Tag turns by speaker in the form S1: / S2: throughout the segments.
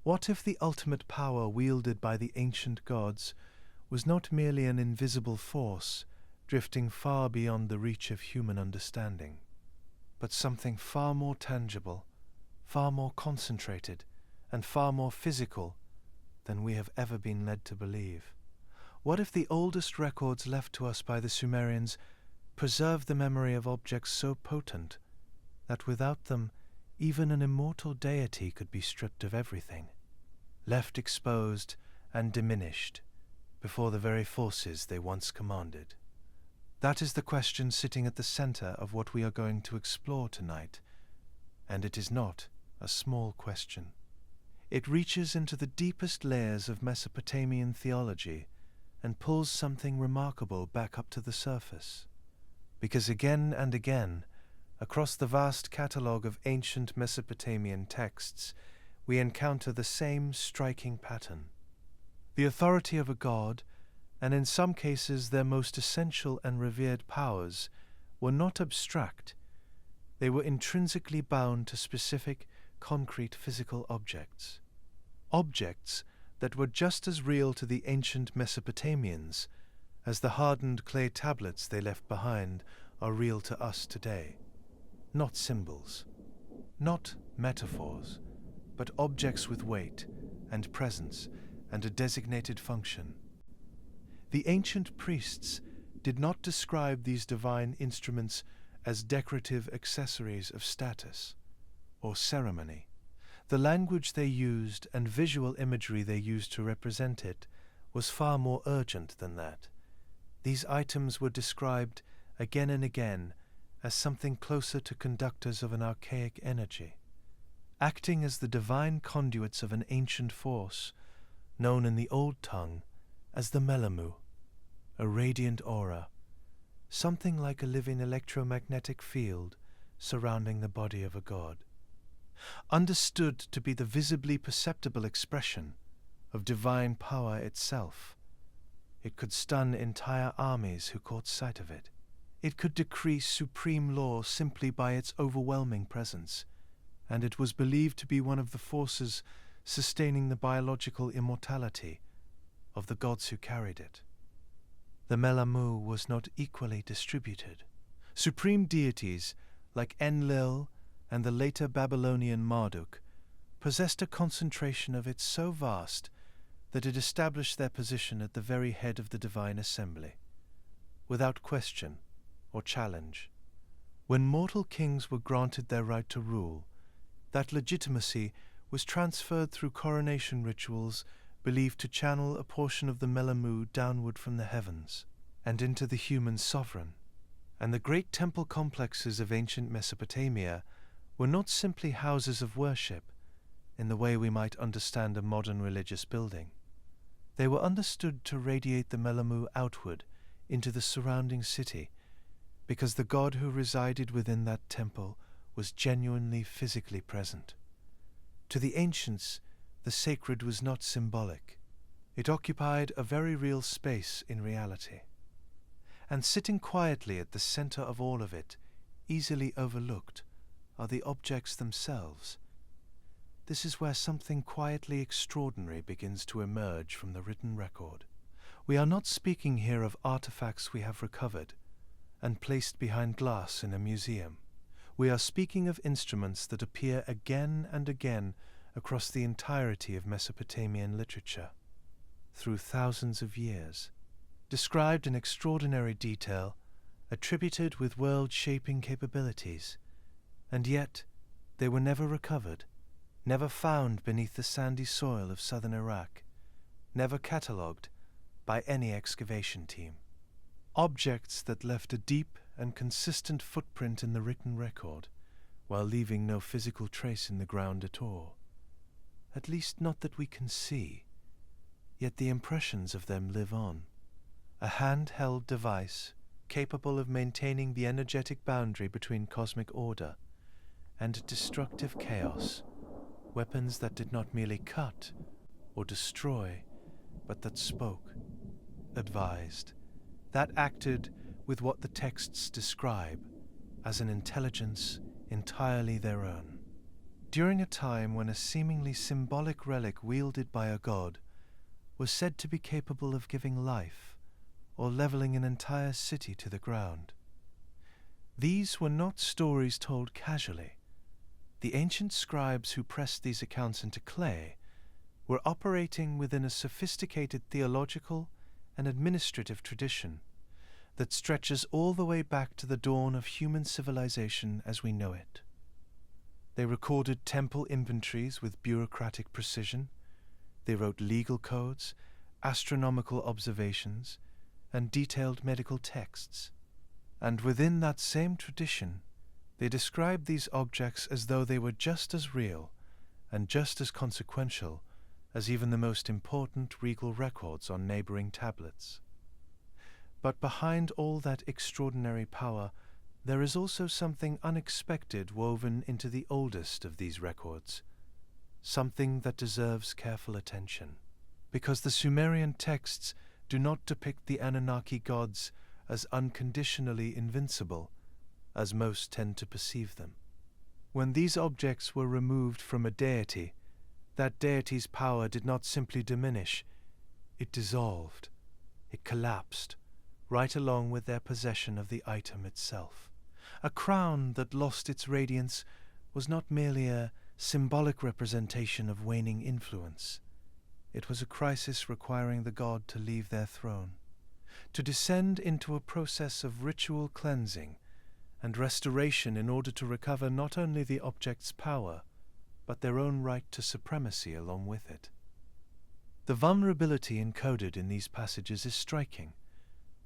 S1: What if the ultimate power wielded by the ancient gods was not merely an invisible force drifting far beyond the reach of human understanding, but something far more tangible, far more concentrated, and far more physical than we have ever been led to believe? What if the oldest records left to us by the Sumerians preserve the memory of objects so potent that without them even an immortal deity could be stripped of everything, left exposed and diminished before the very forces they once commanded? That is the question sitting at the center of what we are going to explore tonight, and it is not a small question. It reaches into the deepest layers of Mesopotamian theology and pulls something remarkable back up to the surface. Because again and again, across the vast catalogue of ancient Mesopotamian texts, we encounter the same striking pattern. The authority of a god, and in some cases their most essential and revered powers, were not abstract. They were intrinsically bound to specific, concrete physical objects. Objects that were just as real to the ancient Mesopotamians as the hardened clay tablets they left behind are real to us today. Not symbols, not metaphors, but objects with weight and presence and a designated function. The ancient priests did not describe these divine instruments as decorative accessories of status or ceremony. The language they used and visual imagery they used to represent it was far more urgent than that. These items were described again and again as something closer to conductors of an archaic energy, acting as the divine conduits of an ancient force, known in the old tongue as the Melammu, a radiant aura, something like a living electromagnetic field surrounding the body of a god, understood to be the visibly perceptible expression of divine power itself. It could stun entire armies who caught sight of it. It could decree supreme law simply by its overwhelming presence, and it was believed to be one of the forces sustaining the biological immortality of the gods who carried it. The Melammu was not equally distributed. Supreme deities like Enlil and the later Babylonian Marduk possessed a concentration of it so vast that it established their position at the very head of the divine assembly, without question or challenge. When mortal kings were granted their right to rule, that legitimacy was transferred through coronation rituals believed to channel a portion of the Melammu downward from the heavens and into the human sovereign. And the great temple complexes of ancient Mesopotamia were not simply houses of worship in the way we might understand a modern religious building. They were understood to radiate the Melammu outward into the surrounding city, because the god who resided within that temple was genuinely physically present. To the ancients, the sacred was not symbolic. It occupied a very real space in reality. And sitting quietly at the center of all of it, easily overlooked, are the objects themselves. This is where something quietly extraordinary begins to emerge from the written record. We are not speaking here of artifacts we have recovered and placed behind glass in a museum. We are speaking of instruments that appear again and again across the entirety of Mesopotamian literature, through thousands of years, described in extraordinary detail, attributed with world-shaping capabilities, and yet they were never recovered, never found beneath the sandy soil of southern Iraq, never catalogued by any excavation team. Objects that left a deep and consistent footprint in the written record, while leaving no physical trace in the ground at all. At least not that we can see, yet the impressions of them live on. A handheld device capable of maintaining the energetic boundary between cosmic order and destructive chaos, weapons that did not merely cut or destroy, but that spoke, advised, that acted with what the texts describe as an intelligence entirely their own. during a time when a seemingly symbolic relic wielded by a god was said to be capable of giving life or leveling an entire city to the ground. These were not stories told casually. The ancient scribes who pressed these accounts into clay were operating within a sophisticated theological and administrative tradition that stretches all the way back to the dawn of human civilization as we know it. They recorded temple inventories with bureaucratic precision. They wrote legal codes, astronomical observations, and detailed medical texts. And within that same tradition, they described these objects as though they were just as real and just as consequential as even the most important regal records on neighboring tablets. But behind all that extraordinary power, there is also something unexpected woven into the oldest of these records, something that deserves careful attention, because the Sumerian texts do not depict the Anunnaki gods as unconditionally invincible, as most tend to perceive them. When these objects were removed from a deity, that deity's power did not simply diminish, it dissolved, it collapsed, right along with their possession of the item itself. A crown that lost its radiance was not merely a symbolic representation of waning influence. It was a crisis requiring the god to leave their throne, to descend into a process of ritual cleansing and restoration in order to recover not only the object's power, but their own right to supremacy along with it. The vulnerability encoded in these passages is striking,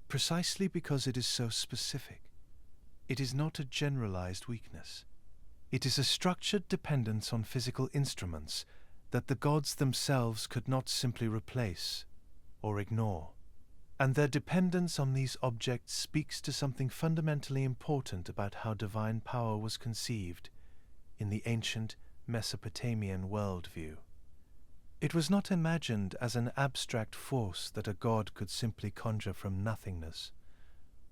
S1: precisely because it is so specific. It is not a generalized weakness. It is a structured dependence on physical instruments that the gods themselves could not simply replace or ignore. And their dependence on these objects speaks to something fundamentally important about how divine power was conceived in the ancient Mesopotamian worldview. It was not imagined as an abstract force that a god could simply conjure from nothingness.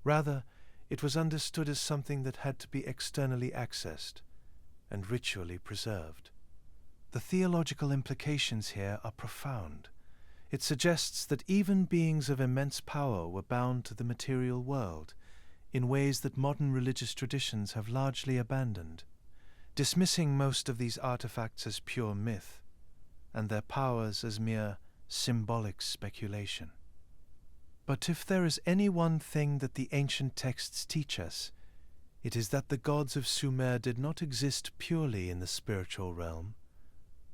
S1: Rather, it was understood as something that had to be externally accessed and ritually preserved. The theological implications here are profound. It suggests that even beings of immense power were bound to the material world in ways that modern religious traditions have largely abandoned, dismissing most of these artifacts as pure myth and their powers as mere symbolic speculation. But if there is any one thing that the ancient texts teach us, it is that the gods of Sumer did not exist purely in the spiritual realm,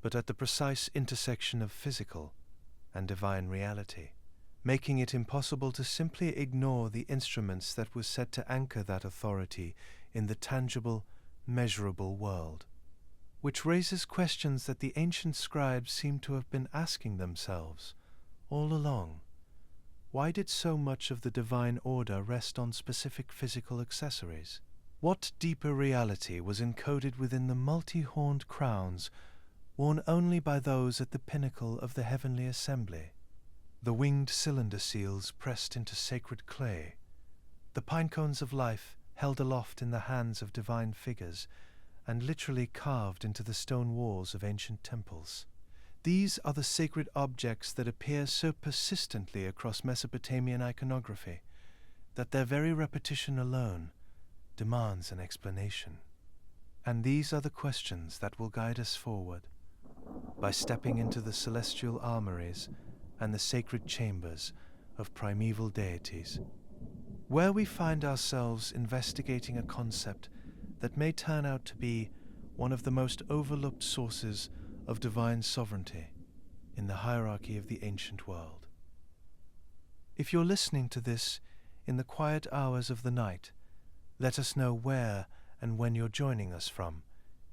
S1: but at the precise intersection of physical and divine reality, making it impossible to simply ignore the instruments that were said to anchor that authority in the tangible, measurable world, which raises questions that the ancient scribes seem to have been asking themselves all along. Why did so much of the divine order rest on specific physical accessories? What deeper reality was encoded within the multi-horned crowns worn only by those at the pinnacle of the heavenly assembly? The winged cylinder seals pressed into sacred clay, the pine cones of life held aloft in the hands of divine figures and literally carved into the stone walls of ancient temples. These are the sacred objects that appear so persistently across Mesopotamian iconography that their very repetition alone demands an explanation. And these are the questions that will guide us forward by stepping into the celestial armories and the sacred chambers of primeval deities, where we find ourselves investigating a concept that may turn out to be one of the most overlooked sources of divine sovereignty in the hierarchy of the ancient world. If you're listening to this in the quiet hours of the night, let us know where and when you're joining us from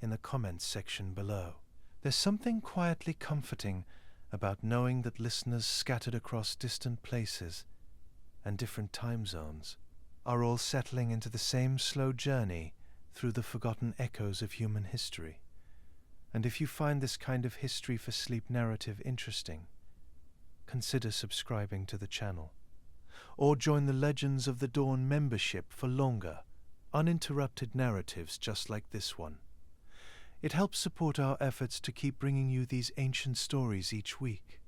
S1: in the comments section below. There's something quietly comforting about knowing that listeners scattered across distant places and different time zones are all settling into the same slow journey through the forgotten echoes of human history. And if you find this kind of history for sleep narrative interesting, consider subscribing to the channel, or join the Legends of the Dawn membership for longer, uninterrupted narratives just like this one. It helps support our efforts to keep bringing you these ancient stories each week,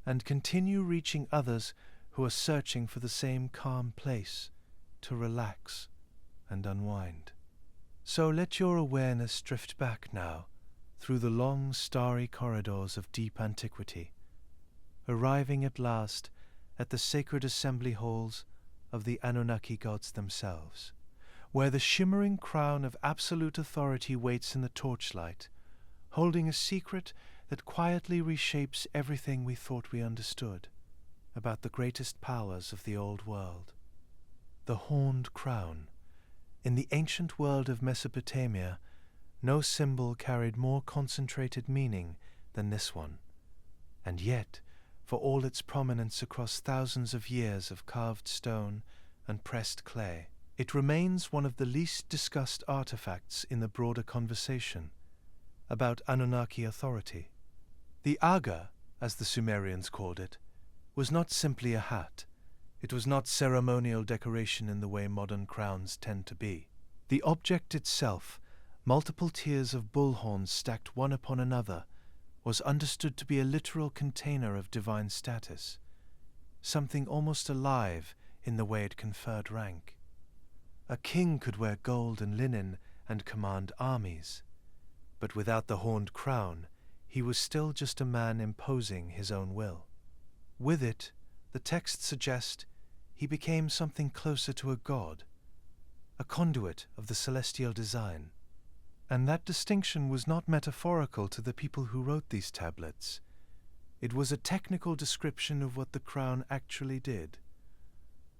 S1: and continue reaching others who are searching for the same calm place to relax and unwind. So let your awareness drift back now through the long starry corridors of deep antiquity, arriving at last at the sacred assembly halls of the Anunnaki Gods themselves, where the shimmering crown of absolute authority waits in the torchlight, holding a secret that quietly reshapes everything we thought we understood about the greatest powers of the old world. The horned crown. In the ancient world of Mesopotamia, no symbol carried more concentrated meaning than this one, and yet, for all its prominence across thousands of years of carved stone and pressed clay, it remains one of the least discussed artifacts in the broader conversation about Anunnaki authority. The aga, as the Sumerians called it, was not simply a hat. It was not ceremonial decoration in the way modern crowns tend to be. The object itself, multiple tiers of bull horns stacked one upon another, was understood to be a literal container of divine status, something almost alive in the way it conferred rank. A king could wear gold and linen and command armies, but without the horned crown, he was still just a man imposing his own will. With it, the texts suggest he became something closer to a god, a conduit of the celestial design. And that distinction was not metaphorical to the people who wrote these tablets. It was a technical description of what the crown actually did.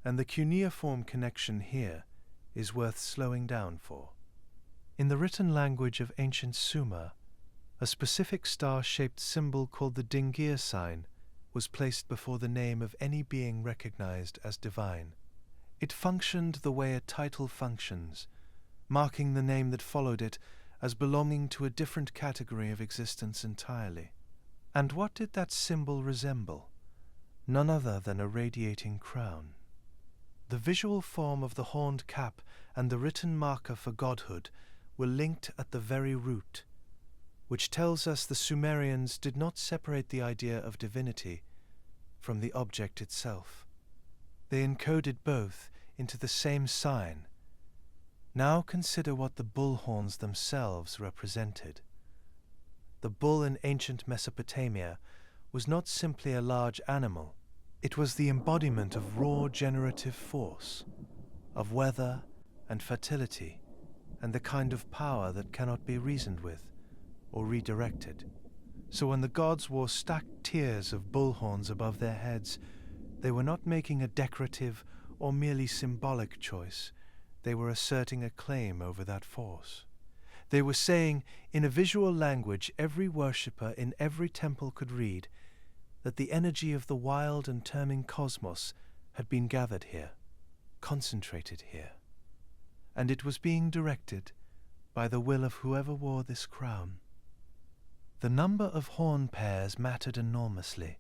S1: And the cuneiform connection here is worth slowing down for. In the written language of ancient Sumer, a specific star-shaped symbol called the Dingir sign was placed before the name of any being recognized as divine. It functioned the way a title functions, marking the name that followed it as belonging to a different category of existence entirely. And what did that symbol resemble? None other than a radiating crown. The visual form of the horned cap and the written marker for godhood were linked at the very root, which tells us the Sumerians did not separate the idea of divinity from the object itself. They encoded both into the same sign. Now consider what the bull horns themselves represented. The bull in ancient Mesopotamia was not simply a large animal. It was the embodiment of raw generative force, of weather and fertility, and the kind of power that cannot be reasoned with or redirected. So when the gods wore stacked tiers of bull horns above their heads, they were not making a decorative or merely symbolic choice. They were asserting a claim over that force. They were saying, in a visual language every worshipper in every temple could read, that the energy of the wild and turning cosmos had been gathered here, concentrated here, and it was being directed by the will of whoever wore this crown. The number of horn pairs mattered enormously.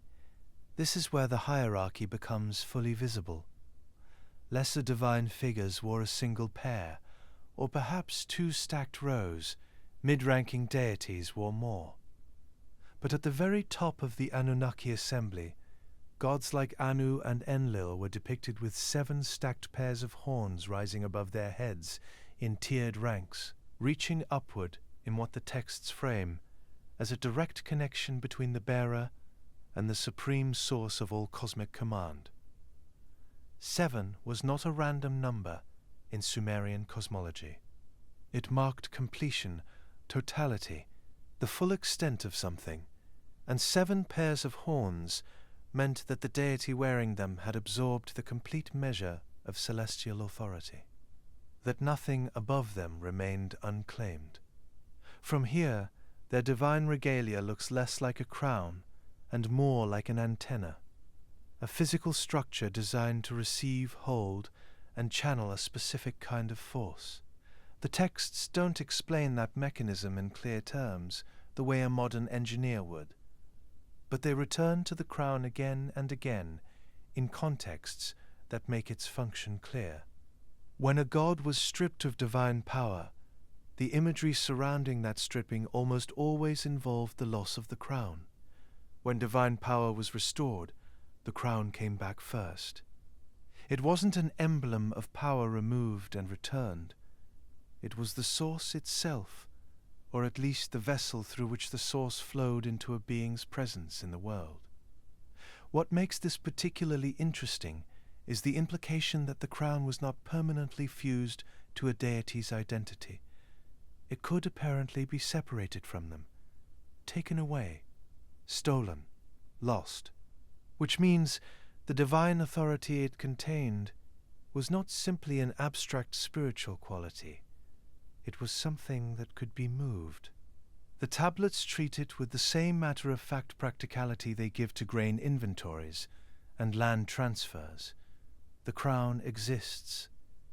S1: This is where the hierarchy becomes fully visible. Lesser divine figures wore a single pair, or perhaps two stacked rows. Mid-ranking deities wore more. But at the very top of the Anunnaki assembly, gods like Anu and Enlil were depicted with 7 stacked pairs of horns rising above their heads in tiered ranks, reaching upward in what the texts frame as a direct connection between the bearer and the supreme source of all cosmic command. 7 was not a random number in Sumerian cosmology. It marked completion, totality, the full extent of something, and 7 pairs of horns meant that the deity wearing them had absorbed the complete measure of celestial authority, that nothing above them remained unclaimed. From here, their divine regalia looks less like a crown and more like an antenna, a physical structure designed to receive, hold, and channel a specific kind of force. The texts don't explain that mechanism in clear terms, the way a modern engineer would, but they return to the crown again and again in contexts that make its function clear. When a god was stripped of divine power, the imagery surrounding that stripping almost always involved the loss of the crown. When divine power was restored, the crown came back first. It wasn't an emblem of power removed and returned. It was the source itself, or at least the vessel through which the source flowed into a being's presence in the world. What makes this particularly interesting is the implication that the crown was not permanently fused to a deity's identity. It could apparently be separated from them, taken away, stolen, lost, which means the divine authority it contained was not simply an abstract spiritual quality. It was something that could be moved. The tablets treat it with the same matter-of-fact practicality they give to grain inventories and land transfers. The crown exists.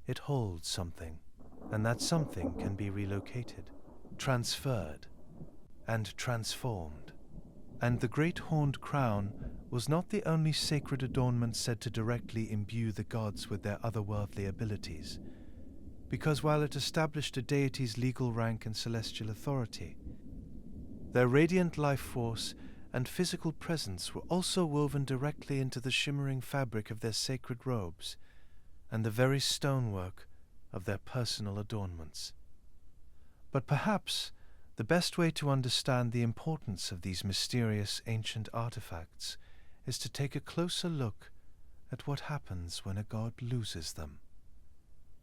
S1: It holds something, and that something can be relocated, transferred, and transformed. And the great horned crown was not the only sacred adornment said to directly imbue the gods with their otherworldly abilities, because while it established a deity's legal rank and celestial authority, their radiant life force and physical presence were also woven directly into the shimmering fabric of their sacred robes and the very stonework of their personal adornments. But perhaps the best way to understand the importance of these mysterious ancient artifacts is to take a closer look at what happens when a god loses them.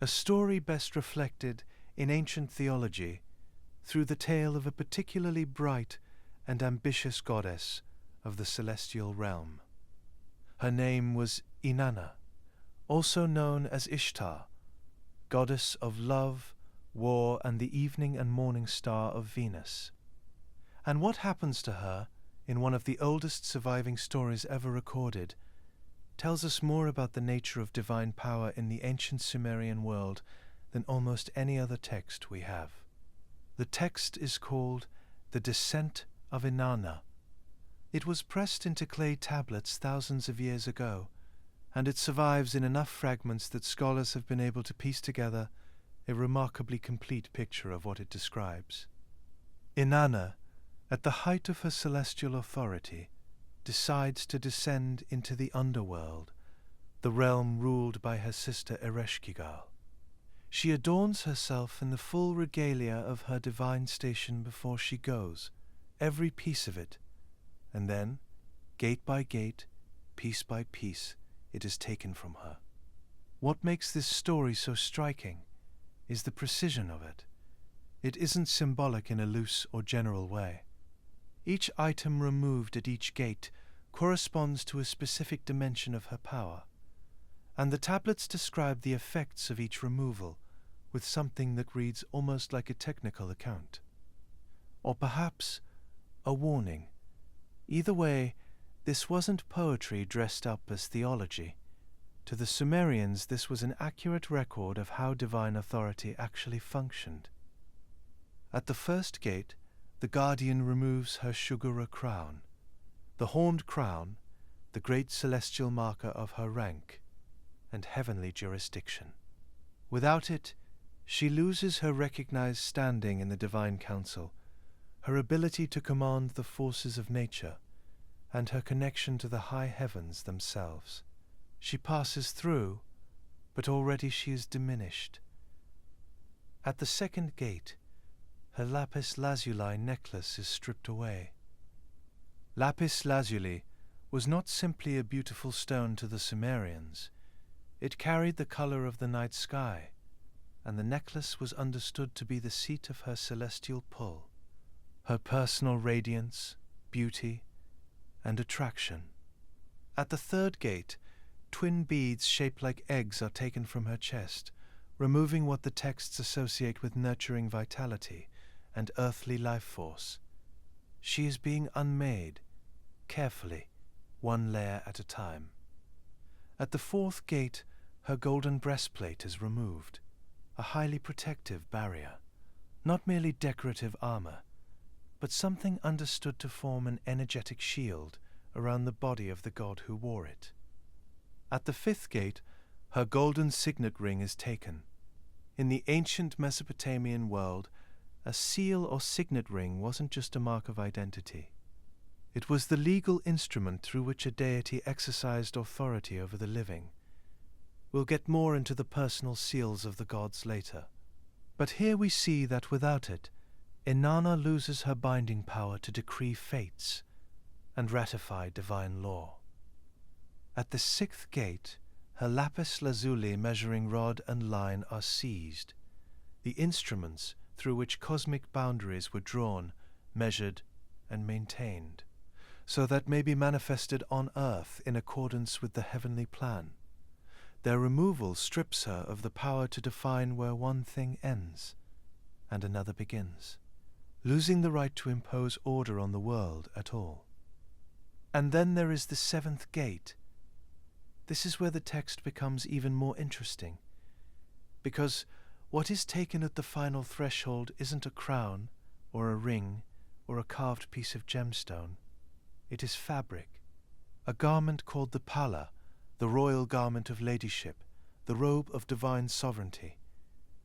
S1: A story best reflected in ancient theology through the tale of a particularly bright and ambitious goddess of the celestial realm. Her name was Inanna, also known as Ishtar, goddess of love, war, and the evening and morning star of Venus. And what happens to her in one of the oldest surviving stories ever recorded tells us more about the nature of divine power in the ancient Sumerian world than almost any other text we have. The text is called The Descent of Inanna. It was pressed into clay tablets thousands of years ago, and it survives in enough fragments that scholars have been able to piece together a remarkably complete picture of what it describes. Inanna, at the height of her celestial authority, decides to descend into the underworld, the realm ruled by her sister Ereshkigal. She adorns herself in the full regalia of her divine station before she goes, every piece of it, and then, gate by gate, piece by piece, it is taken from her. What makes this story so striking is the precision of it. It isn't symbolic in a loose or general way. Each item removed at each gate corresponds to a specific dimension of her power, and the tablets describe the effects of each removal with something that reads almost like a technical account. Or perhaps a warning. Either way, this wasn't poetry dressed up as theology. To the Sumerians, this was an accurate record of how divine authority actually functioned. At the first gate, the guardian removes her Shugura crown, the horned crown, the great celestial marker of her rank and heavenly jurisdiction. Without it, she loses her recognized standing in the divine council, her ability to command the forces of nature, and her connection to the high heavens themselves. She passes through, but already she is diminished. At the second gate, her lapis lazuli necklace is stripped away. Lapis lazuli was not simply a beautiful stone to the Sumerians. It carried the color of the night sky, and the necklace was understood to be the seat of her celestial pull, her personal radiance, beauty, and attraction. At the third gate, twin beads shaped like eggs are taken from her chest, removing what the texts associate with nurturing vitality and earthly life force. She is being unmade, carefully, one layer at a time. At the fourth gate, her golden breastplate is removed, a highly protective barrier, not merely decorative armor, but something understood to form an energetic shield around the body of the god who wore it. At the fifth gate, her golden signet ring is taken. In the ancient Mesopotamian world, a seal or signet ring wasn't just a mark of identity. It was the legal instrument through which a deity exercised authority over the living. We'll get more into the personal seals of the gods later. But here we see that without it, Inanna loses her binding power to decree fates and ratify divine law. At the sixth gate, her lapis lazuli measuring rod and line are seized, the instruments through which cosmic boundaries were drawn, measured, and maintained, so that may be manifested on earth in accordance with the heavenly plan. Their removal strips her of the power to define where one thing ends and another begins, losing the right to impose order on the world at all. And then there is the seventh gate. This is where the text becomes even more interesting, because what is taken at the final threshold isn't a crown, or a ring, or a carved piece of gemstone. It is fabric, a garment called the palla, the royal garment of ladyship, the robe of divine sovereignty.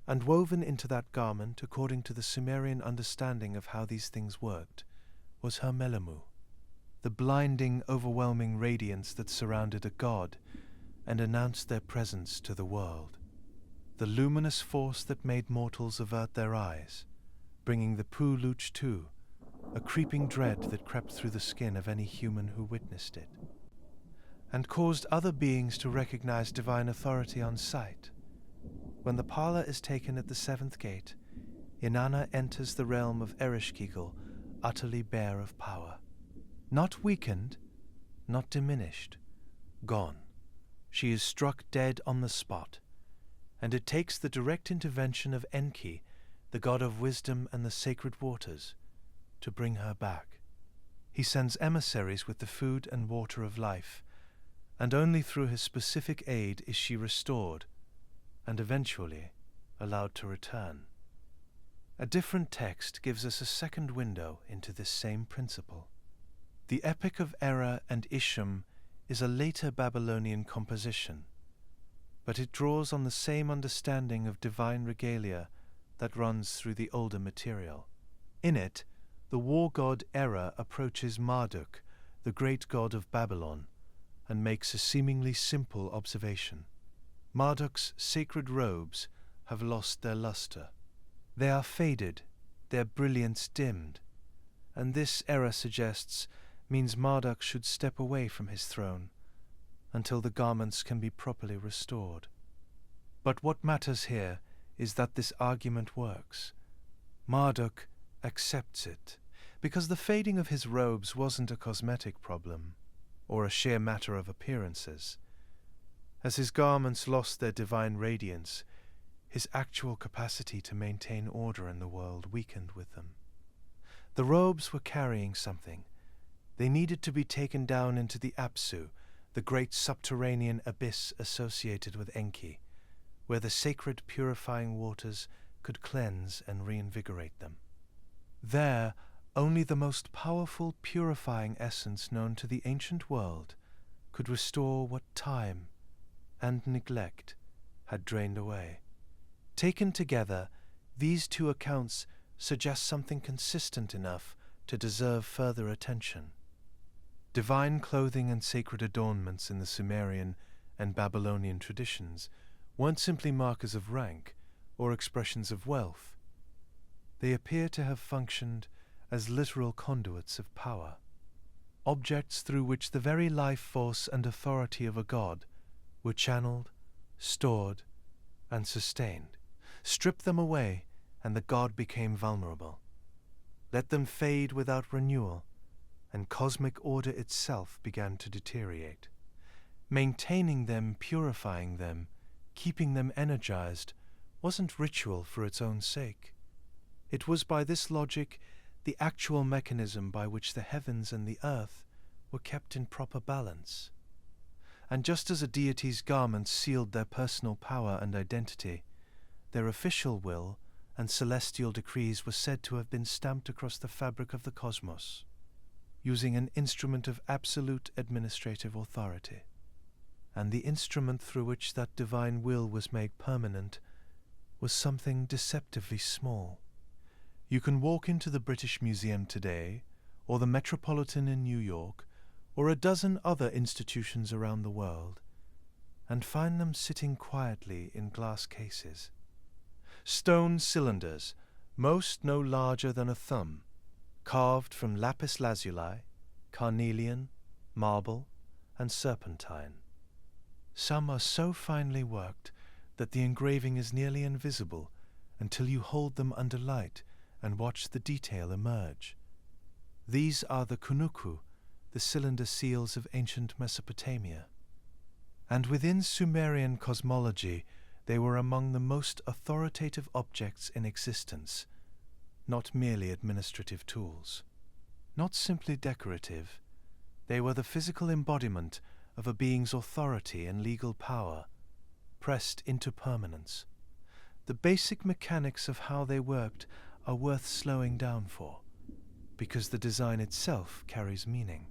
S1: And woven into that garment, according to the Sumerian understanding of how these things worked, was her Melammu, the blinding, overwhelming radiance that surrounded a god and announced their presence to the world, the luminous force that made mortals avert their eyes, bringing the Puluch too, a creeping dread that crept through the skin of any human who witnessed it, and caused other beings to recognize divine authority on sight. When the palla is taken at the seventh gate, Inanna enters the realm of Ereshkigal, utterly bare of power. Not weakened, not diminished, gone. She is struck dead on the spot, and it takes the direct intervention of Enki, the god of wisdom and the sacred waters, to bring her back. He sends emissaries with the food and water of life, and only through his specific aid is she restored, and eventually allowed to return. A different text gives us a second window into this same principle. The Epic of Era and Isham is a later Babylonian composition, but it draws on the same understanding of divine regalia that runs through the older material. In it, the war god Era approaches Marduk, the great god of Babylon, and makes a seemingly simple observation. Marduk's sacred robes have lost their luster. They are faded, their brilliance dimmed, and this Era suggests means Marduk should step away from his throne until the garments can be properly restored. But what matters here is that this argument works. Marduk accepts it, because the fading of his robes wasn't a cosmetic problem, or a sheer matter of appearances. As his garments lost their divine radiance, his actual capacity to maintain order in the world weakened with them. The robes were carrying something. They needed to be taken down into the Apsu, the great subterranean abyss associated with Enki, where the sacred purifying waters could cleanse and reinvigorate them. There, only the most powerful purifying essence known to the ancient world could restore what time and neglect had drained away. Taken together, these two accounts suggest something consistent enough to deserve further attention. Divine clothing and sacred adornments in the Sumerian and Babylonian traditions weren't simply markers of rank or expressions of wealth. They appear to have functioned as literal conduits of power, objects through which the very life force and authority of a god were channeled, stored, and sustained. Strip them away, and the god became vulnerable. Let them fade without renewal, and cosmic order itself began to deteriorate. Maintaining them, purifying them, keeping them energized, wasn't ritual for its own sake. It was, by this logic, the actual mechanism by which the heavens and the earth were kept in proper balance. And just as a deity's garments sealed their personal power and identity, their official will and celestial decrees were said to have been stamped across the fabric of the cosmos, using an instrument of absolute administrative authority. And the instrument through which that divine will was made permanent was something deceptively small. You can walk into the British Museum today, or the Metropolitan in New York, or a dozen other institutions around the world, and find them sitting quietly in glass cases. Stone cylinders, most no larger than a thumb, carved from lapis lazuli, carnelian, marble, and serpentine. Some are so finely worked that the engraving is nearly invisible until you hold them under light and watch the detail emerge. These are the Kunukku, the cylinder seals of ancient Mesopotamia. And within Sumerian cosmology, they were among the most authoritative objects in existence, not merely administrative tools. Not simply decorative, they were the physical embodiment of a being's authority and legal power, pressed into permanence. The basic mechanics of how they worked are worth slowing down for, because the design itself carries meaning.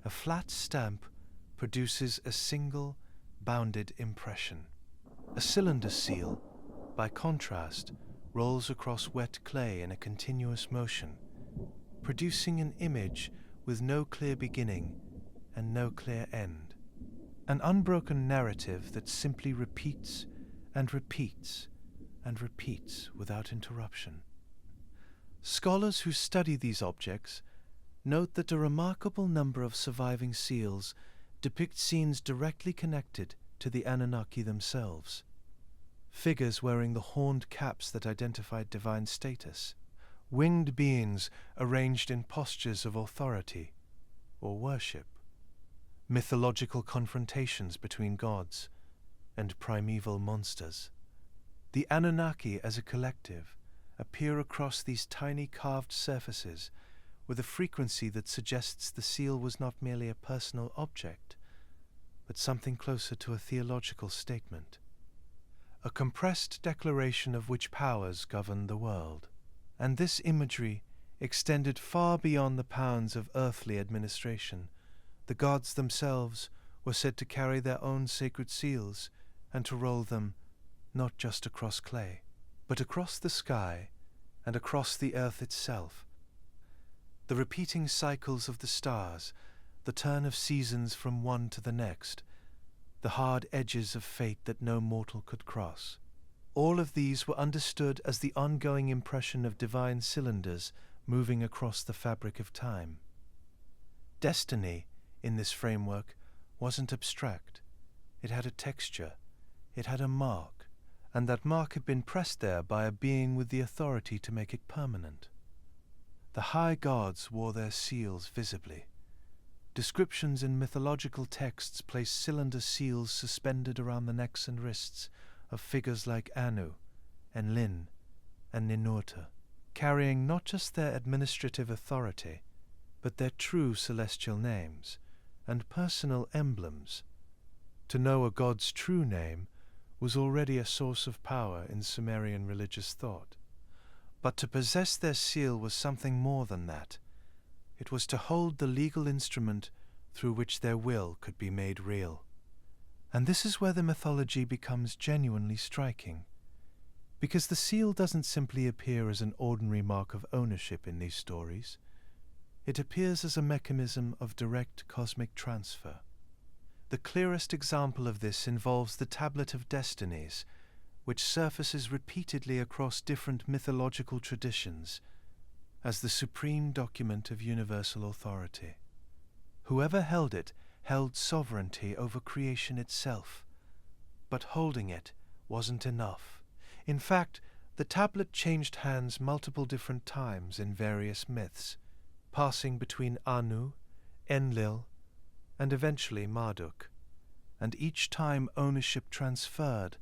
S1: A flat stamp produces a single, bounded impression. A cylinder seal, by contrast, rolls across wet clay in a continuous motion, producing an image with no clear beginning and no clear end. An unbroken narrative that simply repeats and repeats and repeats without interruption. Scholars who study these objects note that a remarkable number of surviving seals depict scenes directly connected to the Anunnaki themselves. Figures wearing the horned caps that identified divine status, winged beings arranged in postures of authority or worship, mythological confrontations between gods and primeval monsters. The Anunnaki as a collective appear across these tiny carved surfaces with a frequency that suggests the seal was not merely a personal object, but something closer to a theological statement, a compressed declaration of which powers govern the world. And this imagery extended far beyond the bounds of earthly administration. The gods themselves were said to carry their own sacred seals and to roll them not just across clay, but across the sky and across the earth itself. The repeating cycles of the stars, the turn of seasons from one to the next, the hard edges of fate that no mortal could cross. All of these were understood as the ongoing impression of divine cylinders moving across the fabric of time. Destiny, in this framework, wasn't abstract. It had a texture, it had a mark, and that mark had been pressed there by a being with the authority to make it permanent. The high gods wore their seals visibly. Descriptions in mythological texts place cylinder seals suspended around the necks and wrists of figures like Anu, Enlil, and Ninurta, carrying not just their administrative authority, but their true celestial names and personal emblems. To know a god's true name was already a source of power in Sumerian religious thought. But to possess their seal was something more than that. It was to hold the legal instrument through which their will could be made real. And this is where the mythology becomes genuinely striking, because the seal doesn't simply appear as an ordinary mark of ownership in these stories. It appears as a mechanism of direct cosmic transfer. The clearest example of this involves the Tablet of Destinies, which surfaces repeatedly across different mythological traditions as the supreme document of universal authority. Whoever held it held sovereignty over creation itself, but holding it wasn't enough. In fact, the tablet changed hands multiple different times in various myths, passing between Anu, Enlil, and eventually Marduk, and each time ownership transferred,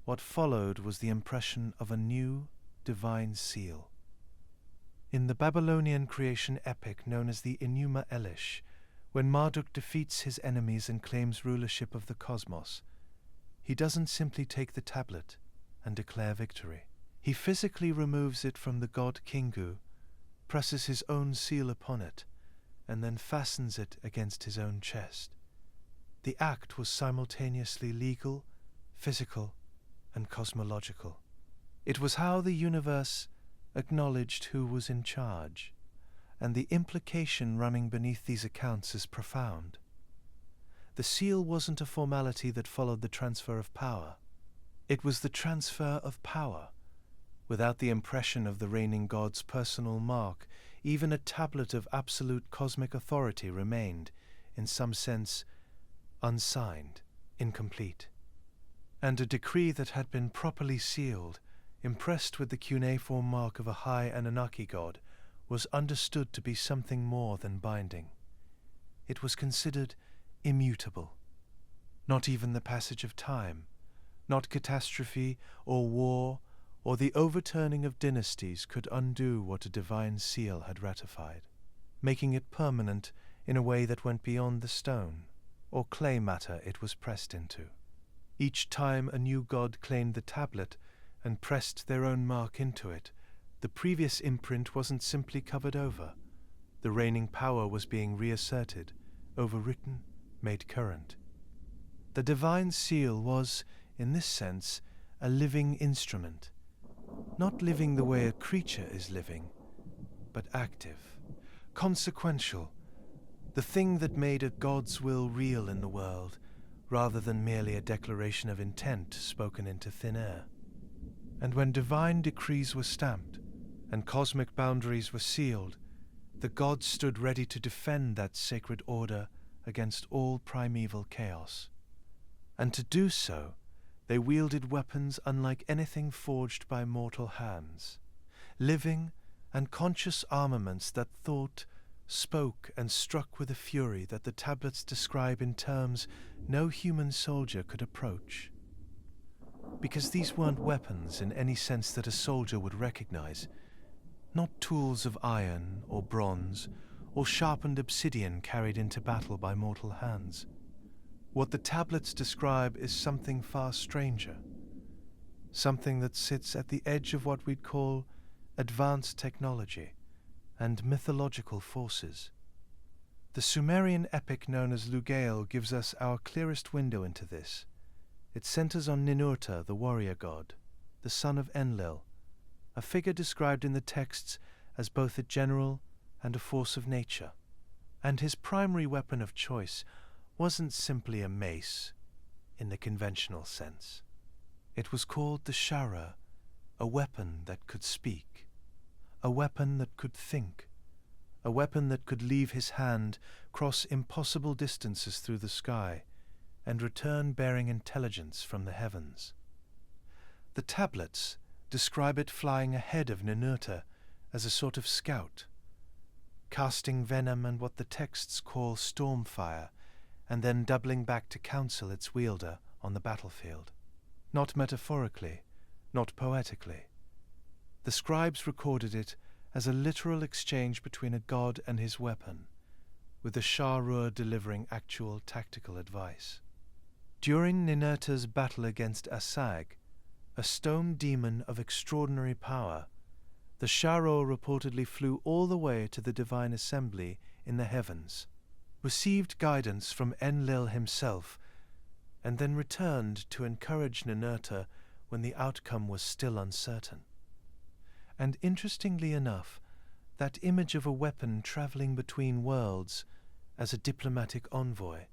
S1: what followed was the impression of a new divine seal. In the Babylonian creation epic known as the Enuma Elish, when Marduk defeats his enemies and claims rulership of the cosmos, he doesn't simply take the tablet and declare victory. He physically removes it from the god Kingu, presses his own seal upon it, and then fastens it against his own chest. The act was simultaneously legal, physical, and cosmological. It was how the universe acknowledged who was in charge, and the implication running beneath these accounts is profound. The seal wasn't a formality that followed the transfer of power. It was the transfer of power. Without the impression of the reigning god's personal mark, even a tablet of absolute cosmic authority remained, in some sense, unsigned, incomplete. And a decree that had been properly sealed, impressed with the cuneiform mark of a high Anunnaki god, was understood to be something more than binding. It was considered immutable. Not even the passage of time, not catastrophe or war or the overturning of dynasties could undo what a divine seal had ratified, making it permanent in a way that went beyond the stone or clay matter it was pressed into. Each time a new god claimed the tablet and pressed their own mark into it, the previous imprint wasn't simply covered over. The reigning power was being reasserted, overwritten, made current. The divine seal was, in this sense, a living instrument, not living the way a creature is living, but active, consequential, the thing that made a god's will real in the world, rather than merely a declaration of intent spoken into thin air. And when divine decrees were stamped, and cosmic boundaries were sealed, the gods stood ready to defend that sacred order against all primeval chaos. And to do so, they wielded weapons unlike anything forged by mortal hands, living and conscious armaments that thought, spoke, and struck with a fury that the tablets describe in terms no human soldier could approach. Because these weren't weapons in any sense that a soldier would recognize, not tools of iron or bronze or sharpened obsidian carried into battle by mortal hands. What the tablets describe is something far stranger, something that sits at the edge of what we'd call advanced technology and mythological forces. The Sumerian epic known as Regalia gives us our clearest window into this. It centers on Ninurta, the warrior god, the son of Enlil, a figure described in the texts as both a general and a force of nature. And his primary weapon of choice wasn't simply a mace, in the conventional sense. It was called the Shara, a weapon that could speak, a weapon that could think, a weapon that could leave his hand, cross impossible distances through the sky, and return bearing intelligence from the heavens. The tablets describe it flying ahead of Ninurta as a sort of scout, casting venom and what the texts call stormfire, and then doubling back to counsel its wielder on the battlefield. Not metaphorically, not poetically. The scribes recorded it as a literal exchange between a god and his weapon, with the Shah-Rur delivering actual tactical advice. During Ninurta's battle against Asag, a stone demon of extraordinary power, the Shah-Rur reportedly flew all the way to the divine assembly in the heavens, received guidance from Enlil himself, and then returned to encourage Ninurta when the outcome was still uncertain. And interestingly enough, that image of a weapon traveling between worlds as a diplomatic envoy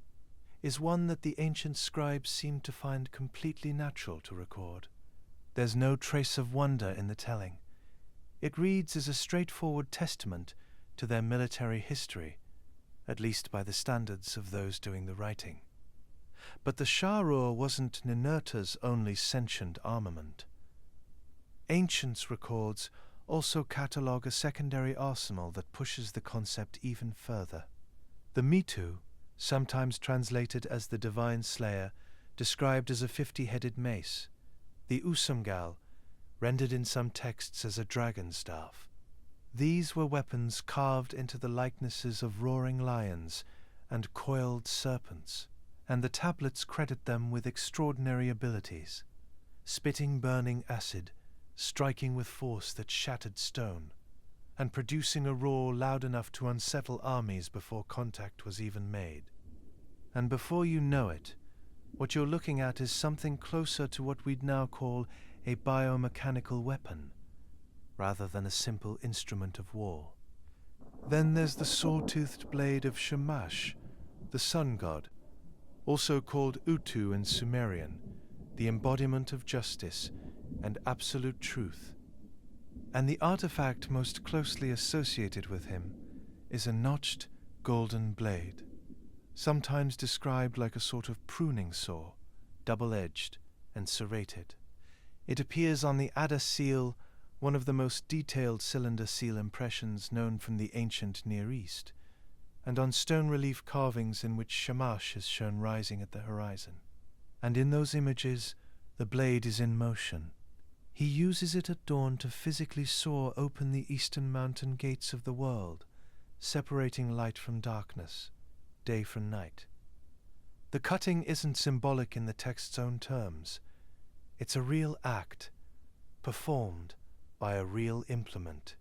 S1: is one that the ancient scribes seemed to find completely natural to record. There's no trace of wonder in the telling. It reads as a straightforward testament to their military history, at least by the standards of those doing the writing. But the Shah-Rur wasn't Ninurta's only sentient armament. Ancients' records also catalogue a secondary arsenal that pushes the concept even further. The Mitu, sometimes translated as the Divine Slayer, described as a 50-headed mace. The Usumgal, rendered in some texts as a dragon staff. These were weapons carved into the likenesses of roaring lions and coiled serpents, and the tablets credit them with extraordinary abilities, spitting burning acid, striking with force that shattered stone, and producing a roar loud enough to unsettle armies before contact was even made. And before you know it, what you're looking at is something closer to what we'd now call a biomechanical weapon, rather than a simple instrument of war. Then there's the saw-toothed blade of Shamash, the sun god, also called Utu in Sumerian, the embodiment of justice and absolute truth. And the artifact most closely associated with him is a notched golden blade, sometimes described like a sort of pruning saw, double-edged and serrated. It appears on the Ada seal, one of the most detailed cylinder seal impressions known from the ancient Near East, and on stone relief carvings in which Shamash is shown rising at the horizon. And in those images, the blade is in motion. He uses it at dawn to physically saw open the eastern mountain gates of the world, separating light from darkness, day from night. The cutting isn't symbolic in the text's own terms. It's a real act, performed by a real implement.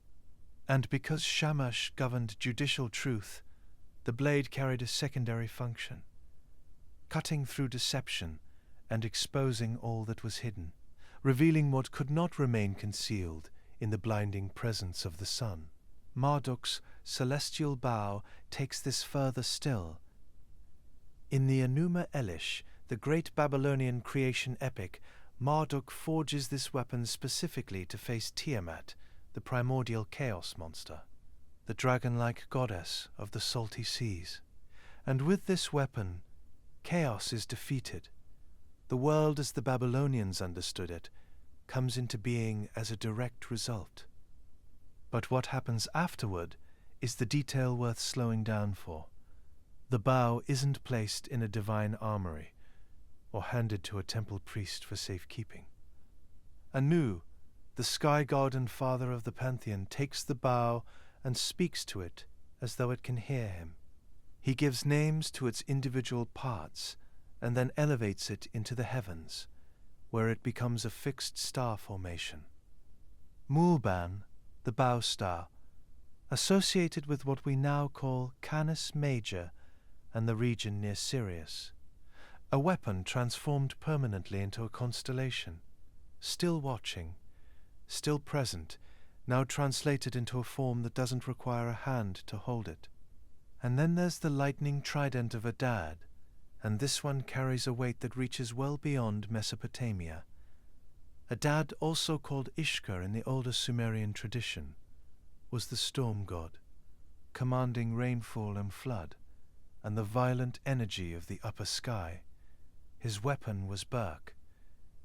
S1: And because Shamash governed judicial truth, the blade carried a secondary function, cutting through deception and exposing all that was hidden, revealing what could not remain concealed in the blinding presence of the sun. Marduk's celestial bow takes this further still. In the Enuma Elish, the great Babylonian creation epic, Marduk forges this weapon specifically to face Tiamat, the primordial chaos monster, the dragon-like goddess of the salty seas. And with this weapon, chaos is defeated. The world as the Babylonians understood it comes into being as a direct result. But what happens afterward is the detail worth slowing down for. The bow isn't placed in a divine armory or handed to a temple priest for safekeeping. Anu, the sky god and father of the pantheon, takes the bow and speaks to it as though it can hear him. He gives names to its individual parts and then elevates it into the heavens, where it becomes a fixed star formation. Mulban, the bow star, associated with what we now call Canis Major and the region near Sirius, a weapon transformed permanently into a constellation, still watching, still present, now translated into a form that doesn't require a hand to hold it. And then there's the lightning trident of Adad, and this one carries a weight that reaches well beyond Mesopotamia. Adad, also called Ishkar in the older Sumerian tradition, was the storm god, commanding rainfall and flood, and the violent energy of the upper sky. His weapon was Burk.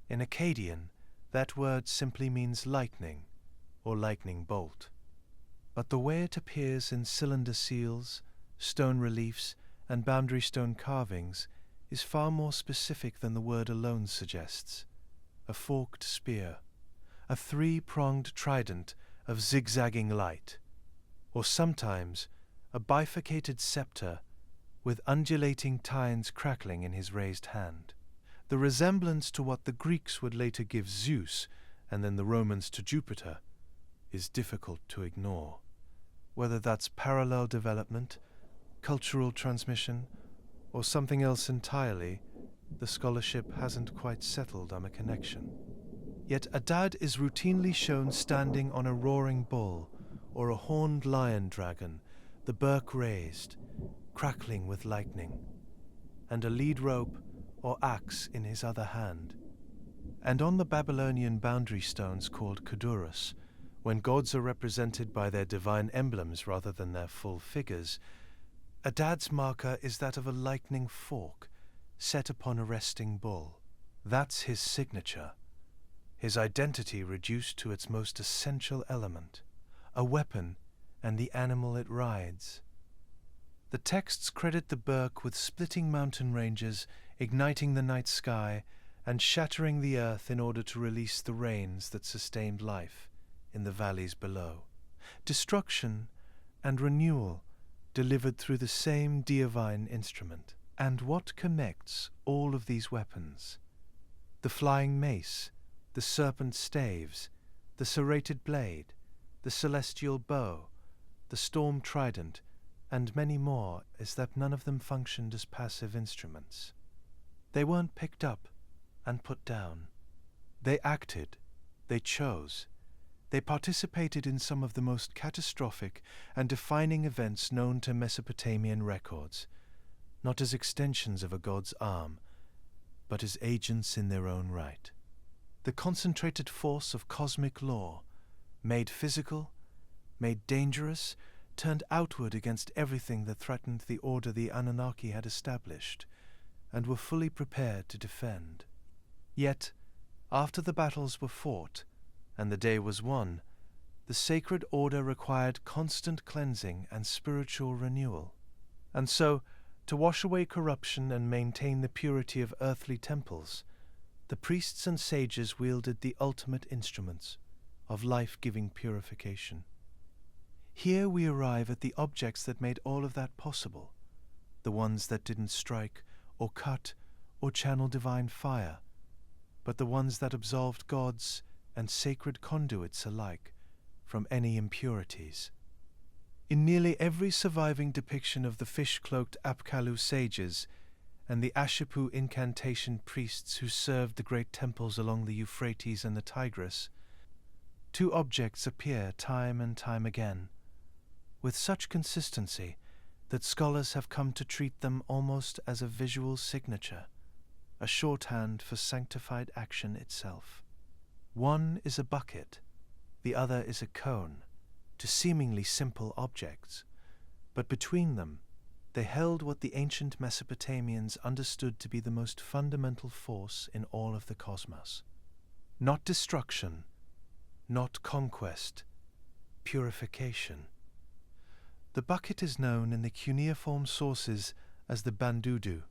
S1: In Akkadian, that word simply means lightning, or lightning bolt. But the way it appears in cylinder seals, stone reliefs, and boundary stone carvings is far more specific than the word alone suggests. A forked spear, a three-pronged trident of zigzagging light, or sometimes a bifurcated scepter with undulating tines crackling in his raised hand. The resemblance to what the Greeks would later give Zeus and then the Romans to Jupiter is difficult to ignore. Whether that's parallel development, cultural transmission, or something else entirely, the scholarship hasn't quite settled on a connection. Yet Adad is routinely shown standing on a roaring bull or a horned lion dragon, the Burk raised, crackling with lightning, and a lead rope or axe in his other hand. And on the Babylonian boundary stones called Kudurus, when gods are represented by their divine emblems rather than their full figures, Adad's marker is that of a lightning fork set upon a resting bull. That's his signature, his identity reduced to its most essential element, a weapon and the animal it rides. The texts credit the Burk with splitting mountain ranges, igniting the night sky, and shattering the earth in order to release the rains that sustained life in the valleys below. Destruction and renewal delivered through the same divine instrument. And what connects all of these weapons? The flying mace, the serpent staves, the serrated blade, the celestial bow, the storm trident, and many more, is that none of them functioned as passive instruments. They weren't picked up and put down. They acted, they chose, They participated in some of the most catastrophic and defining events known to Mesopotamian records, not as extensions of a god's arm, but as agents in their own right. The concentrated force of cosmic law, made physical, made dangerous, turned outward against everything that threatened the order the Anunnaki had established, and were fully prepared to defend. Yet, after the battles were fought, and the day was won, the sacred order required constant cleansing and spiritual renewal. And so, to wash away corruption and maintain the purity of earthly temples, the priests and sages wielded the ultimate instruments of life-giving purification. Here we arrive at the objects that made all of that possible, the ones that didn't strike or cut or channel divine fire, but the ones that absolved gods and sacred conduits alike from any impurities. In nearly every surviving depiction of the fish-cloaked Apkallu sages and the Ashipu incantation priests who served the great temples along the Euphrates and the Tigris, two objects appear time and time again, with such consistency that scholars have come to treat them almost as a visual signature, a shorthand for sanctified action itself. One is a bucket, the other is a cone, to seemingly simple objects, but between them they held what the ancient Mesopotamians understood to be the most fundamental force in all of the cosmos. Not destruction, not conquest, purification. The bucket is known in the cuneiform sources as the Banduddoo.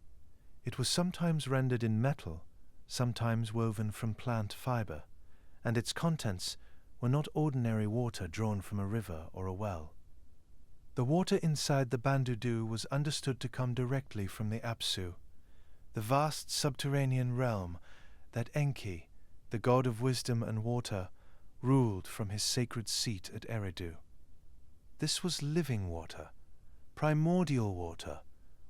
S1: It was sometimes rendered in metal, sometimes woven from plant fiber, and its contents were not ordinary water drawn from a river or a well. The water inside the Banduddoo was understood to come directly from the Apsu, the vast subterranean realm that Enki, the god of wisdom and water, ruled from his sacred seat at Eridu. This was living water, primordial water,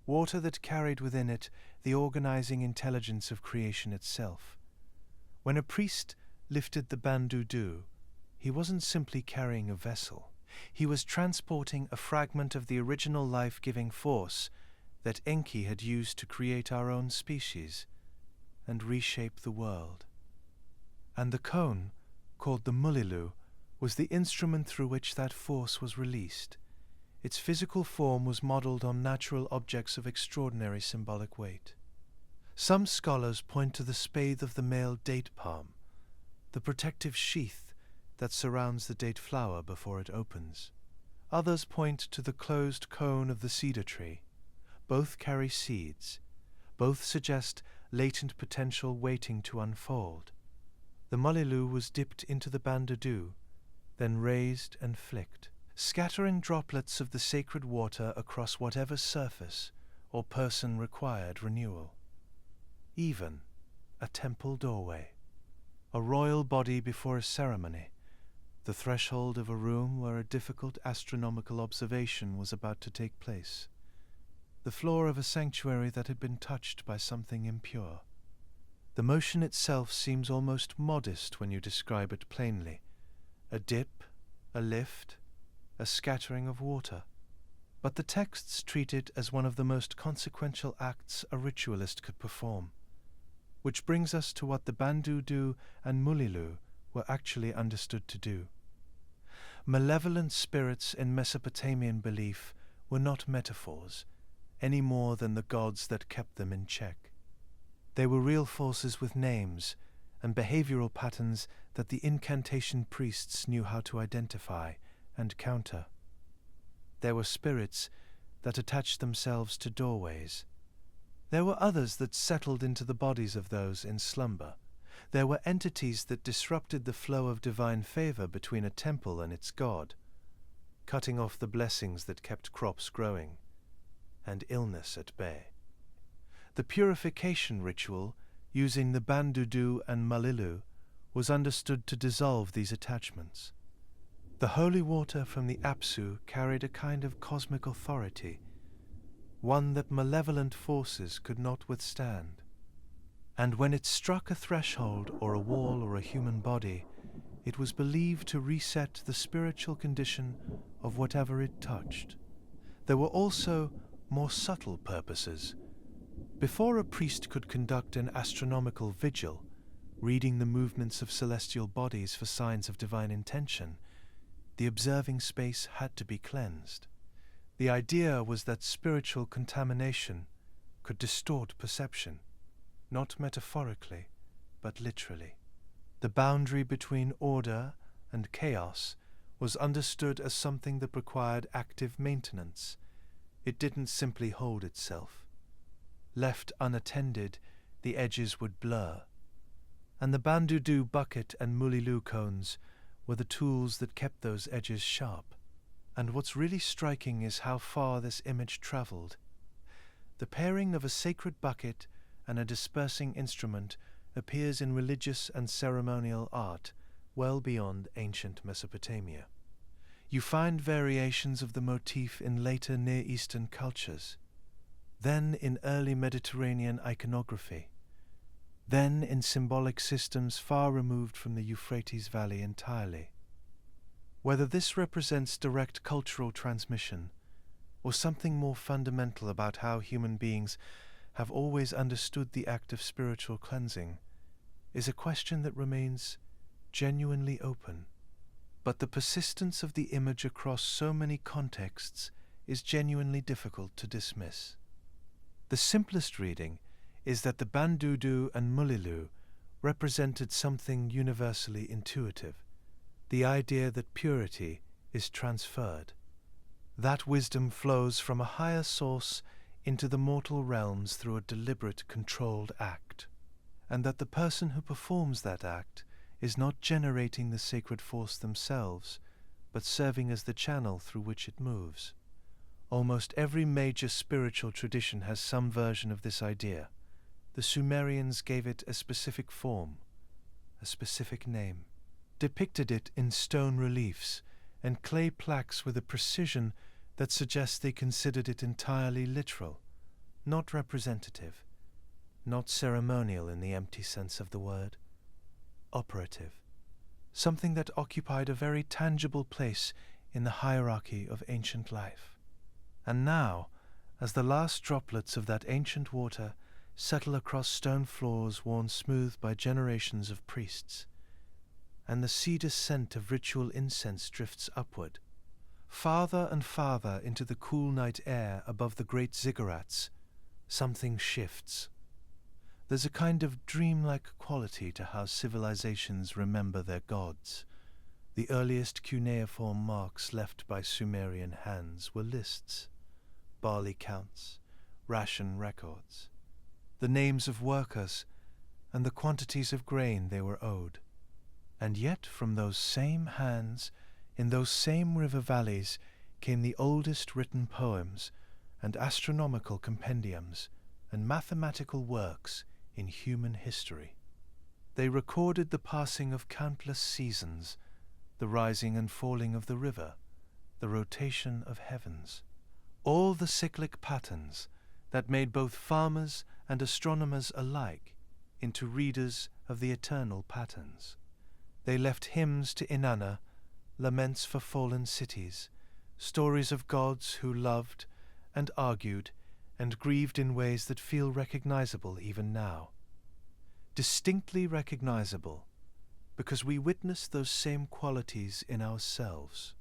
S1: water that carried within it the organizing intelligence of creation itself. When a priest lifted the Banduddoo, he wasn't simply carrying a vessel. He was transporting a fragment of the original life-giving force that Enki had used to create our own species and reshape the world. And the cone, called the Mulliloo, was the instrument through which that force was released. Its physical form was modeled on natural objects of extraordinary symbolic weight. Some scholars point to the spathe of the male date palm, the protective sheath that surrounds the date flower before it opens. Others point to the closed cone of the cedar tree. Both carry seeds. Both suggest latent potential waiting to unfold. The Mulliloo was dipped into the Banduddoo, then raised and flicked, scattering droplets of the sacred water across whatever surface or person required renewal. Even a temple doorway, a royal body before a ceremony, the threshold of a room where a difficult astronomical observation was about to take place, the floor of a sanctuary that had been touched by something impure. The motion itself seems almost modest when you describe it plainly. A dip, a lift, a scattering of water. But the texts treat it as one of the most consequential acts a ritualist could perform. Which brings us to what the Banduddoo and Mulliloo were actually understood to do. Malevolent spirits in Mesopotamian belief were not metaphors, any more than the gods that kept them in check. They were real forces with names and behavioral patterns that the incantation priests knew how to identify and counter. There were spirits that attached themselves to doorways. There were others that settled into the bodies of those in slumber. There were entities that disrupted the flow of divine favor between a temple and its god, cutting off the blessings that kept crops growing and illness at bay. The purification ritual, using the Banduddoo and Mulliloo, was understood to dissolve these attachments. The holy water from the Apsu carried a kind of cosmic authority, one that malevolent forces could not withstand. And when it struck a threshold or a wall or a human body, It was believed to reset the spiritual condition of whatever it touched. There were also more subtle purposes. Before a priest could conduct an astronomical vigil, reading the movements of celestial bodies for signs of divine intention, the observing space had to be cleansed. The idea was that spiritual contamination could distort perception, not metaphorically, but literally. The boundary between order and chaos was understood as something that required active maintenance. It didn't simply hold itself. Left unattended, the edges would blur. And the Banduddoo bucket and Mulliloo cones were the tools that kept those edges sharp. And what's really striking is how far this image travelled. The pairing of a sacred bucket and a dispersing instrument appears in religious and ceremonial art well beyond ancient Mesopotamia. You find variations of the motif in later Near Eastern cultures, then in early Mediterranean iconography, then in symbolic systems far removed from the Euphrates Valley entirely. Whether this represents direct cultural transmission or something more fundamental about how human beings have always understood the act of spiritual cleansing is a question that remains genuinely open. But the persistence of the image across so many contexts is genuinely difficult to dismiss. The simplest reading is that the Banduddoo and Mulliloo represented something universally intuitive, the idea that purity is transferred. That wisdom flows from a higher source into the mortal realms through a deliberate, controlled act, and that the person who performs that act is not generating the sacred force themselves, but serving as the channel through which it moves. Almost every major spiritual tradition has some version of this idea. The Sumerians gave it a specific form, a specific name, depicted it in stone reliefs and clay plaques with a precision that suggests they considered it entirely literal, not representative, not ceremonial in the empty sense of the word, operative, something that occupied a very tangible place in the hierarchy of ancient life. And now, as the last droplets of that ancient water settle across stone floors worn smooth by generations of priests, and the cedar scent of ritual incense drifts upward, farther and farther into the cool night air above the great ziggurats, something shifts. There's a kind of dreamlike quality to how civilizations remember their gods. The earliest cuneiform marks left by Sumerian hands were lists, barley counts, ration records, the names of workers, and the quantities of grain they were owed. And yet from those same hands, in those same river valleys, came the oldest written poems and astronomical compendiums and mathematical works in human history. They recorded the passing of countless seasons, the rising and falling of the river, the rotation of heavens, all the cyclic patterns that made both farmers and astronomers alike into readers of the eternal patterns. They left hymns to Inanna, laments for fallen cities, stories of gods who loved and argued and grieved in ways that feel recognizable even now. Distinctly recognizable, because we witness those same qualities in ourselves,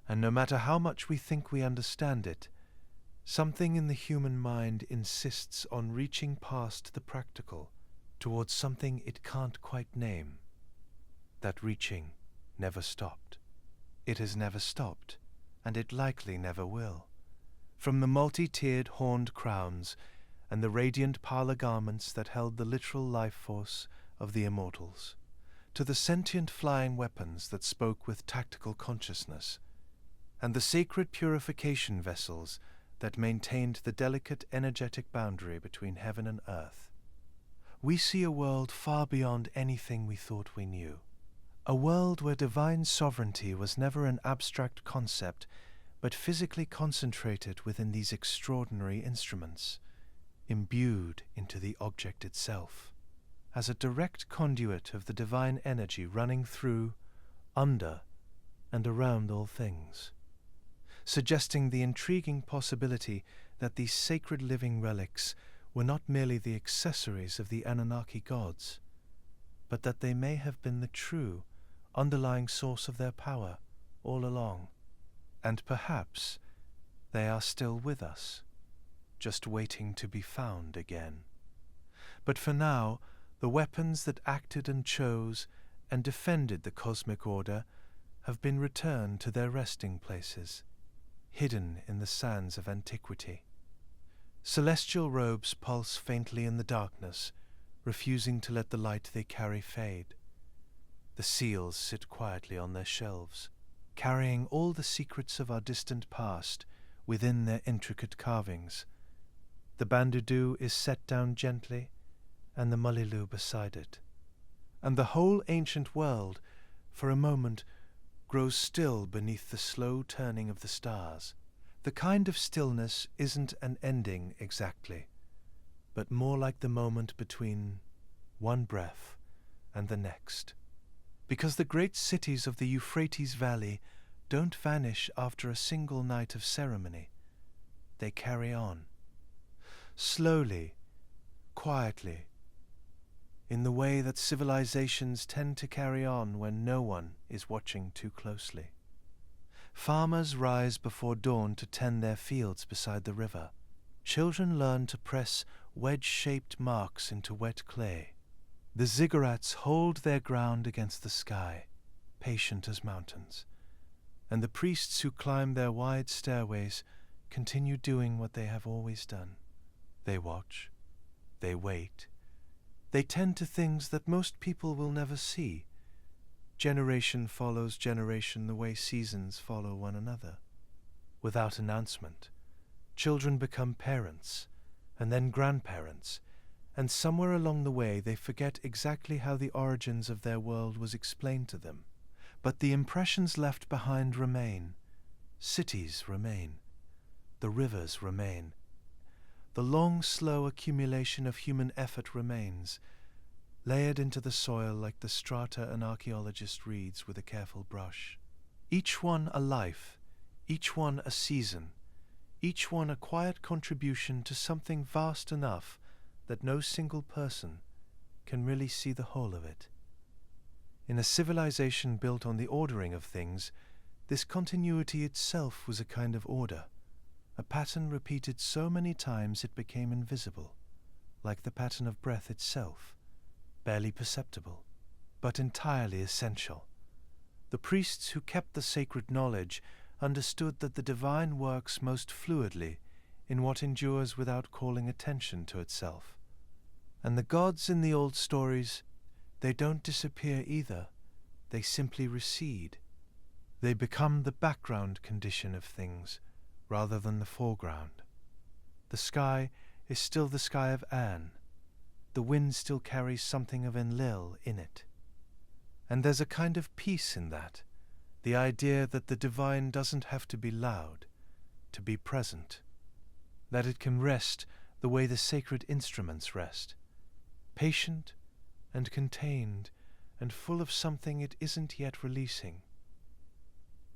S1: and no matter how much we think we understand it, something in the human mind insists on reaching past the practical towards something it can't quite name. That reaching never stopped. It has never stopped, and it likely never will. From the multi-tiered horned crowns and the radiant parlor garments that held the literal life force of the immortals, to the sentient flying weapons that spoke with tactical consciousness, and the sacred purification vessels that maintained the delicate energetic boundary between heaven and earth, we see a world far beyond anything we thought we knew. A world where divine sovereignty was never an abstract concept, but physically concentrated within these extraordinary instruments, imbued into the object itself, as a direct conduit of the divine energy running through, under and around all things, suggesting the intriguing possibility that these sacred living relics were not merely the accessories of the Anunnaki gods, but that they may have been the true, underlying source of their power all along. And perhaps they are still with us, just waiting to be found again. But for now, the weapons that acted and chose and defended the cosmic order have been returned to their resting places, hidden in the sands of antiquity. Celestial robes pulse faintly in the darkness, refusing to let the light they carry fade. The seals sit quietly on their shelves, carrying all the secrets of our distant past within their intricate carvings. The Banduddoo is set down gently, and the Mulliloo beside it. And the whole ancient world, for a moment, grows still beneath the slow turning of the stars. The kind of stillness isn't an ending exactly, but more like the moment between one breath and the next. Because the great cities of the Euphrates Valley don't vanish after a single night of ceremony. They carry on, slowly, quietly, in the way that civilizations tend to carry on when no one is watching too closely. Farmers rise before dawn to tend their fields beside the river. Children learn to press wedge-shaped marks into wet clay. The ziggurats hold their ground against the sky, patient as mountains, and the priests who climb their wide stairways continue doing what they have always done. They watch, they wait, they tend to things that most people will never see. Generation follows generation the way seasons follow one another. Without announcement, children become parents, and then grandparents, and somewhere along the way they forget exactly how the origins of their world was explained to them. But the impressions left behind remain. Cities remain. The rivers remain. The long, slow accumulation of human effort remains, layered into the soil like the strata an archaeologist reads with a careful brush. Each one a life, each one a season, each one a quiet contribution to something vast enough that no single person can really see the whole of it. In a civilization built on the ordering of things, this continuity itself was a kind of order, a pattern repeated so many times it became invisible, like the pattern of breath itself, barely perceptible, but entirely essential. The priests who kept the sacred knowledge understood that the divine works most fluidly in what endures without calling attention to itself. And the gods in the old stories, they don't disappear either, they simply recede. They become the background condition of things, rather than the foreground. The sky is still the sky of An. The wind still carries something of Enlil in it. And there's a kind of peace in that, the idea that the divine doesn't have to be loud, to be present, that it can rest the way the sacred instruments rest, patient and contained and full of something it isn't yet releasing.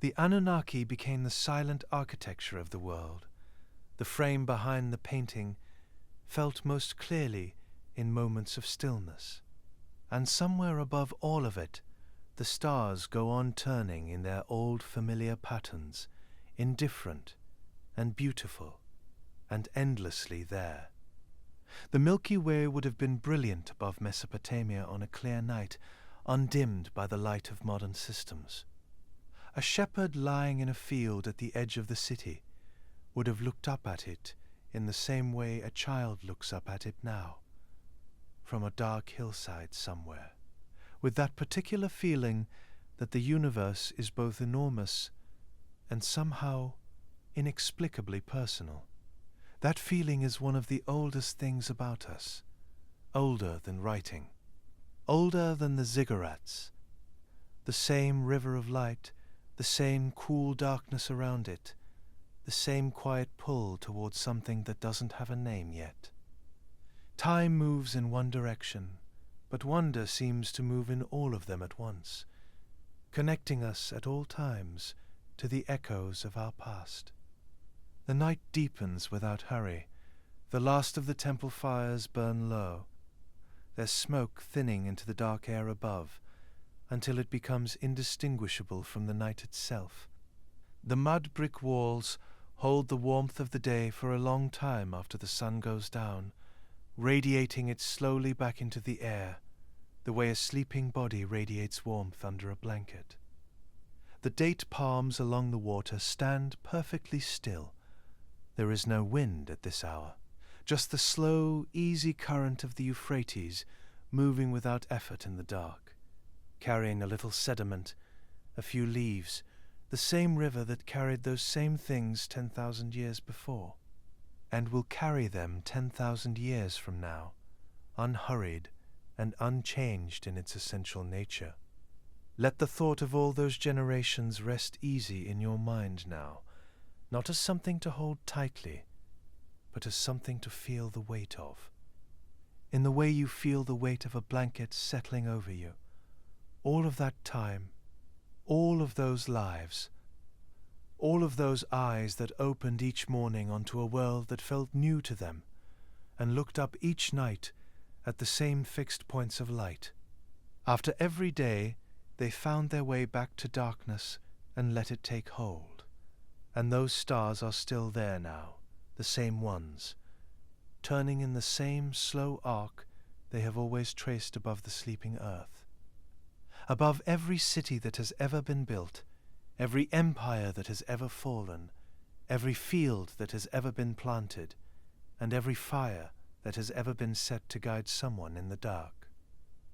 S1: The Anunnaki became the silent architecture of the world. The frame behind the painting felt most clearly in moments of stillness. And somewhere above all of it, the stars go on turning in their old familiar patterns, indifferent and beautiful and endlessly there. The Milky Way would have been brilliant above Mesopotamia on a clear night, undimmed by the light of modern systems. A shepherd lying in a field at the edge of the city would have looked up at it in the same way a child looks up at it now, from a dark hillside somewhere, with that particular feeling that the universe is both enormous and somehow inexplicably personal. That feeling is one of the oldest things about us, older than writing, older than the ziggurats. The same river of light, the same cool darkness around it, the same quiet pull towards something that doesn't have a name yet. Time moves in one direction, but wonder seems to move in all of them at once. connecting us at all times to the echoes of our past. The night deepens without hurry. The last of the temple fires burn low, their smoke thinning into the dark air above, until it becomes indistinguishable from the night itself. The mud brick walls hold the warmth of the day for a long time after the sun goes down, radiating it slowly back into the air, the way a sleeping body radiates warmth under a blanket. The date palms along the water stand perfectly still. There is no wind at this hour, just the slow, easy current of the Euphrates moving without effort in the dark, carrying a little sediment, a few leaves, the same river that carried those same things 10,000 years before, and will carry them 10,000 years from now, unhurried and unchanged in its essential nature. Let the thought of all those generations rest easy in your mind now, not as something to hold tightly, but as something to feel the weight of. In the way you feel the weight of a blanket settling over you, all of that time, all of those lives, all of those eyes that opened each morning onto a world that felt new to them, and looked up each night at the same fixed points of light. After every day, they found their way back to darkness and let it take hold. And those stars are still there now, the same ones, turning in the same slow arc they have always traced above the sleeping earth. Above every city that has ever been built, every empire that has ever fallen, every field that has ever been planted, and every fire that has ever been set to guide someone in the dark.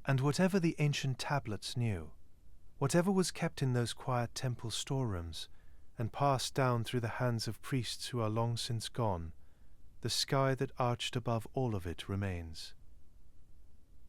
S1: And whatever the ancient tablets knew, whatever was kept in those quiet temple storerooms, and passed down through the hands of priests who are long since gone, the sky that arched above all of it remains.